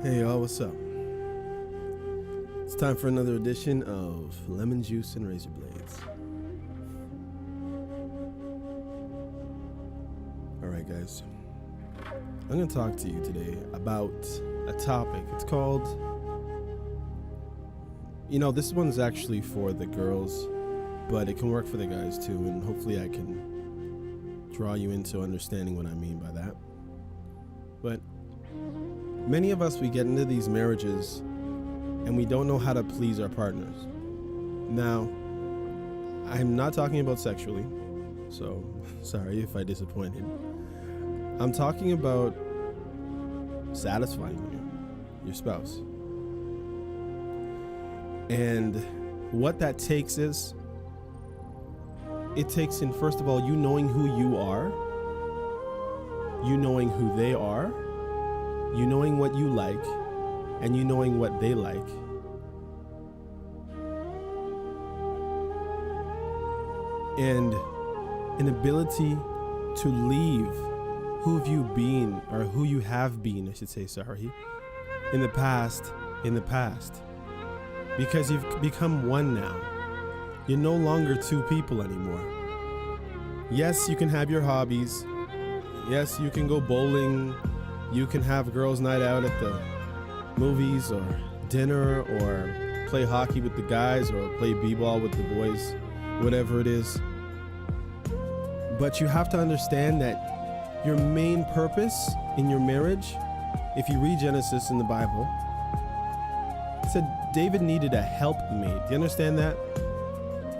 Hey y'all, what's up? It's time for another edition of Lemon Juice and Razor Blades. Alright guys, I'm going to talk to you today about a topic. It's called, this one's actually for the girls, but it can work for the guys too, and hopefully I can draw you into understanding what I mean by that. But many of us, we get into these marriages and we don't know how to please our partners. Now, I'm not talking about sexually, so sorry if I disappointed. I'm talking about satisfying your spouse. And what that takes is, it takes in, first of all, you knowing who you are, you knowing who they are, you knowing what you like, and you knowing what they like. And an ability to leave who have you been, or who you have been, I should say, sorry, in the past. Because you've become one now. You're no longer two people anymore. Yes, you can have your hobbies. Yes, you can go bowling. You can have girls' night out at the movies or dinner, or play hockey with the guys, or play b-ball with the boys, whatever it is. But you have to understand that your main purpose in your marriage, if you read Genesis in the Bible, it said David needed a helpmate. Do you understand that?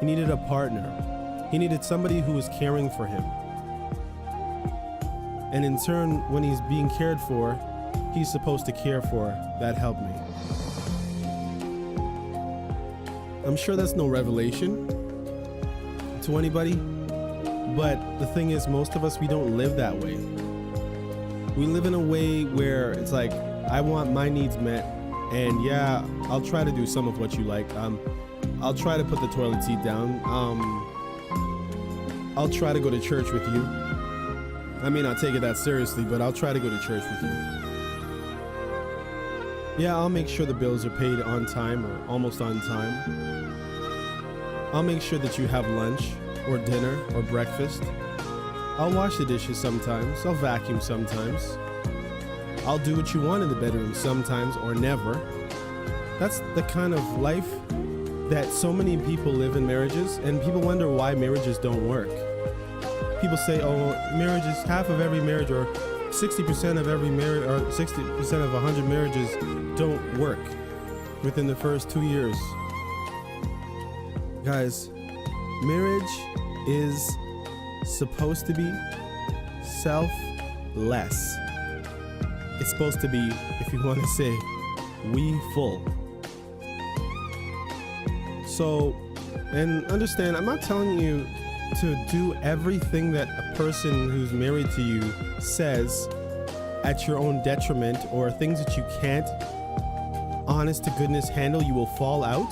He needed a partner. He needed somebody who was caring for him. And in turn, when he's being cared for, he's supposed to care for that helpmate. I'm sure that's no revelation to anybody, but the thing is, most of us, we don't live that way. We live in a way where it's like, I want my needs met, and yeah, I'll try to do some of what you like. I'll try to put the toilet seat down. I'll try to go to church with you. I may not take it that seriously, but I'll try to go to church with you. Yeah, I'll make sure the bills are paid on time, or almost on time. I'll make sure that you have lunch or dinner or breakfast. I'll wash the dishes sometimes. I'll vacuum sometimes. I'll do what you want in the bedroom sometimes, or never. That's the kind of life that so many people live in marriages, and people wonder why marriages don't work. People say, oh, marriages, half of every marriage, or 60% of every marriage, or 60% of 100 marriages don't work within the first 2 years. Guys, marriage is supposed to be selfless. It's supposed to be, if you want to say, we full. So, and understand, I'm not telling you to do everything that a person who's married to you says at your own detriment, or things that you can't, honest to goodness, handle. You will fall out.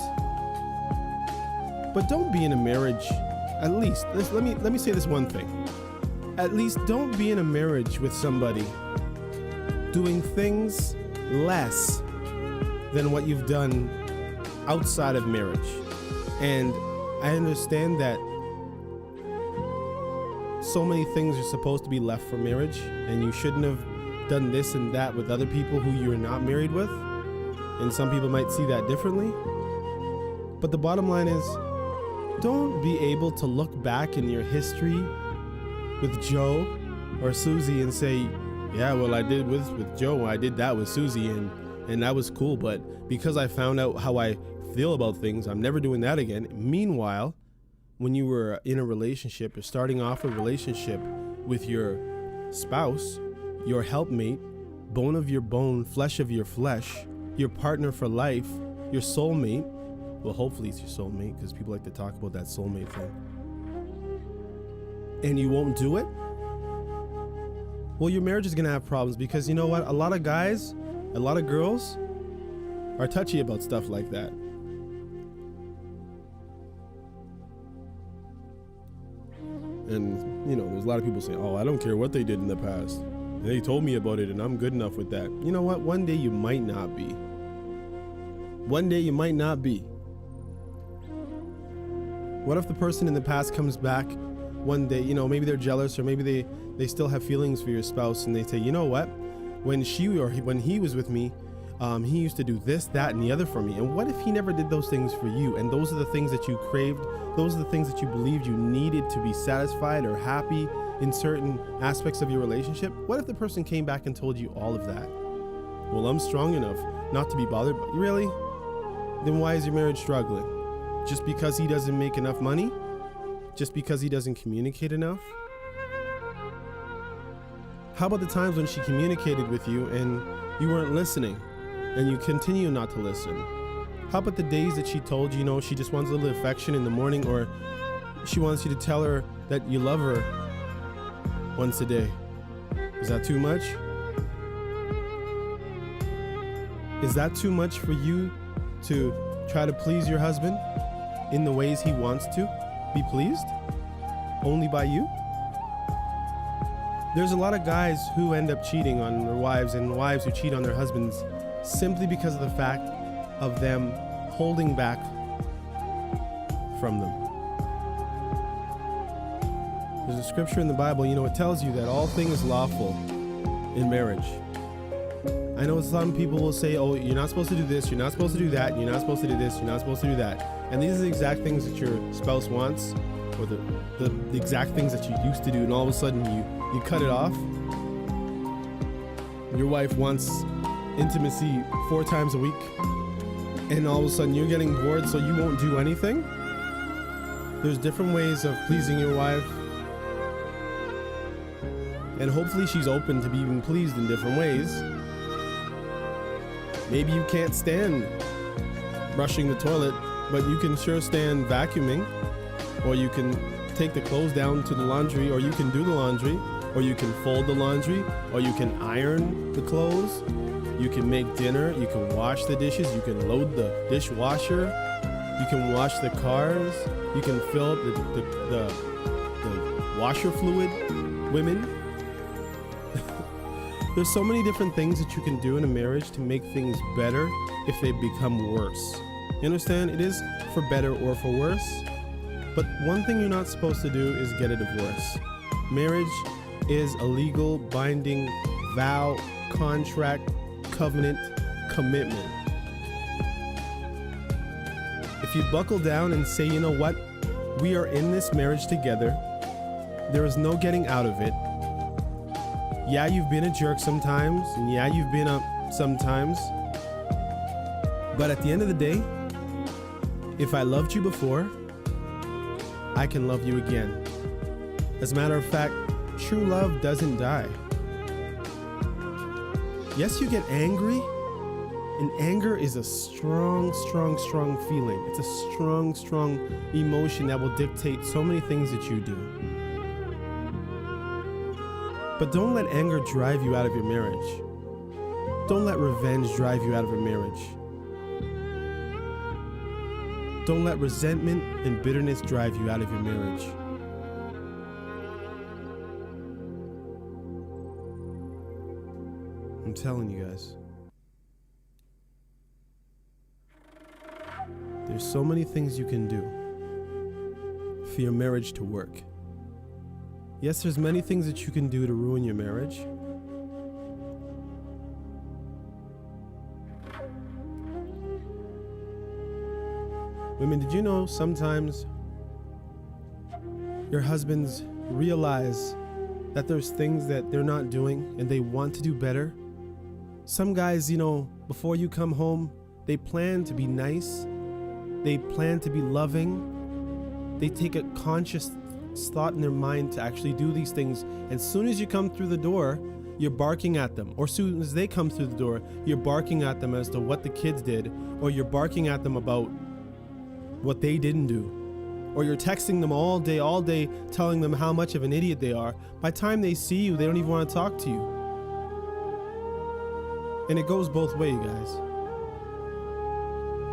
But don't be in a marriage, at least, let me say this one thing. At least don't be in a marriage with somebody doing things less than what you've done outside of marriage. And I understand that so many things are supposed to be left for marriage, and you shouldn't have done this and that with other people who you're not married with. And some people might see that differently. But the bottom line is, don't be able to look back in your history with Joe or Susie and say, yeah, well, I did with Joe, I did that with Susie, and that was cool, but because I found out how I feel about things, I'm never doing that again. Meanwhile, when you were in a relationship, or starting off a relationship with your spouse, your helpmate, bone of your bone, flesh of your flesh, your partner for life, your soulmate, well, hopefully it's your soulmate, because people like to talk about that soulmate thing, and you won't do it, well, your marriage is gonna have problems, because you know what? A lot of guys, a lot of girls are touchy about stuff like that. And, there's a lot of people saying, oh, I don't care what they did in the past. They told me about it and I'm good enough with that. You know what? One day you might not be. One day you might not be. What if the person in the past comes back one day, maybe they're jealous, or maybe they still have feelings for your spouse, and they say, you know what? When he was with me, he used to do this, that, and the other for me. And what if he never did those things for you? And those are the things that you craved. Those are the things that you believed you needed to be satisfied or happy in certain aspects of your relationship. What if the person came back and told you all of that? Well, I'm strong enough not to be bothered. But really? Then why is your marriage struggling? Just because he doesn't make enough money? Just because he doesn't communicate enough? How about the times when she communicated with you and you weren't listening, and you continue not to listen? How about the days that she told you, she just wants a little affection in the morning, or she wants you to tell her that you love her once a day? Is that too much? Is that too much for you to try to please your husband in the ways he wants to be pleased? Only by you? There's a lot of guys who end up cheating on their wives, and wives who cheat on their husbands simply because of the fact of them holding back from them. There's a scripture in the Bible, it tells you that all things lawful in marriage. I know some people will say, oh, you're not supposed to do this, you're not supposed to do that, you're not supposed to do this, you're not supposed to do that. And these are the exact things that your spouse wants, or the exact things that you used to do, and all of a sudden you cut it off. Your wife wants intimacy 4 times a week, and all of a sudden you're getting bored, so you won't do anything. There's different ways of pleasing your wife, and hopefully she's open to being pleased in different ways. Maybe you can't stand brushing the toilet, but you can sure stand vacuuming, or you can take the clothes down to the laundry, or you can do the laundry, or you can fold the laundry, or you can iron the clothes, you can make dinner, you can wash the dishes, you can load the dishwasher, you can wash the cars, you can fill up the washer fluid, women. There's so many different things that you can do in a marriage to make things better if they become worse. You understand? It is for better or for worse. But one thing you're not supposed to do is get a divorce. Marriage is a legal, binding vow, contract, covenant, commitment. If you buckle down and say, you know what? We are in this marriage together. There is no getting out of it. Yeah, you've been a jerk sometimes, and yeah, you've been up sometimes. But at the end of the day, if I loved you before, I can love you again. As a matter of fact, true love doesn't die. Yes, you get angry, and anger is a strong feeling. It's a strong emotion that will dictate so many things that you do. But don't let anger drive you out of your marriage. Don't let revenge drive you out of a marriage. Don't let resentment and bitterness drive you out of your marriage. I'm telling you guys. There's so many things you can do for your marriage to work. Yes, there's many things that you can do to ruin your marriage. Women, did you know sometimes your husbands realize that there's things that they're not doing and they want to do better? Some guys, before you come home, they plan to be nice. They plan to be loving. They take a conscious thought in their mind to actually do these things. And as soon as you come through the door, you're barking at them. Or as soon as they come through the door, you're barking at them as to what the kids did. Or you're barking at them about what they didn't do. Or you're texting them all day, telling them how much of an idiot they are. By the time they see you, they don't even want to talk to you. And it goes both ways, guys.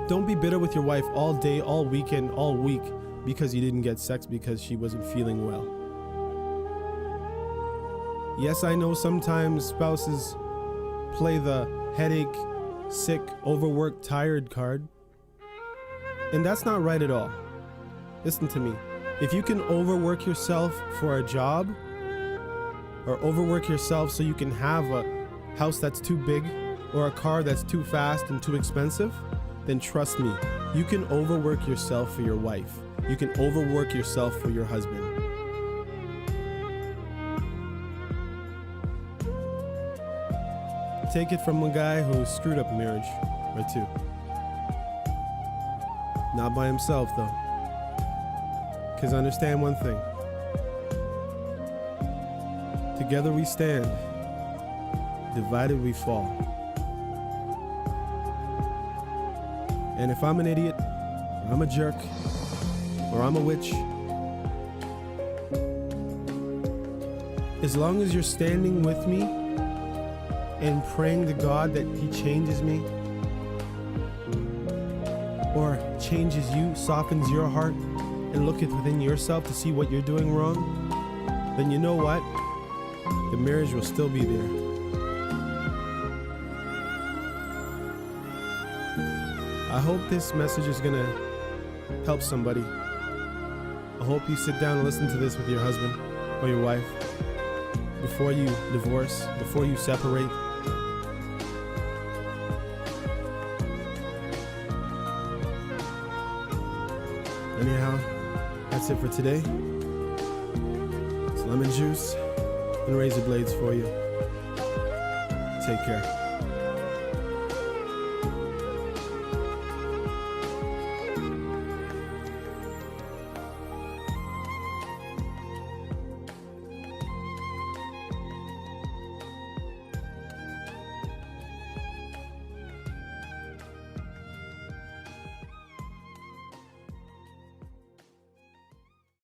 Don't be bitter with your wife all day, all weekend, all week because you didn't get sex because she wasn't feeling well. Yes, I know sometimes spouses play the headache, sick, overworked, tired card. And that's not right at all. Listen to me. If you can overwork yourself for a job, or overwork yourself so you can have a house that's too big, or a car that's too fast and too expensive, then trust me, you can overwork yourself for your wife. You can overwork yourself for your husband. Take it from a guy who screwed up a marriage or two. Not by himself, though. Because understand one thing. Together we stand. Divided we fall. And if I'm an idiot, or I'm a jerk, or I'm a witch, as long as you're standing with me and praying to God that He changes me, or changes you, softens your heart, and look within yourself to see what you're doing wrong, then you know what? The marriage will still be there. I hope this message is gonna help somebody. I hope you sit down and listen to this with your husband or your wife before you divorce, before you separate. Anyhow, that's it for today. It's lemon juice and razor blades for you. Take care.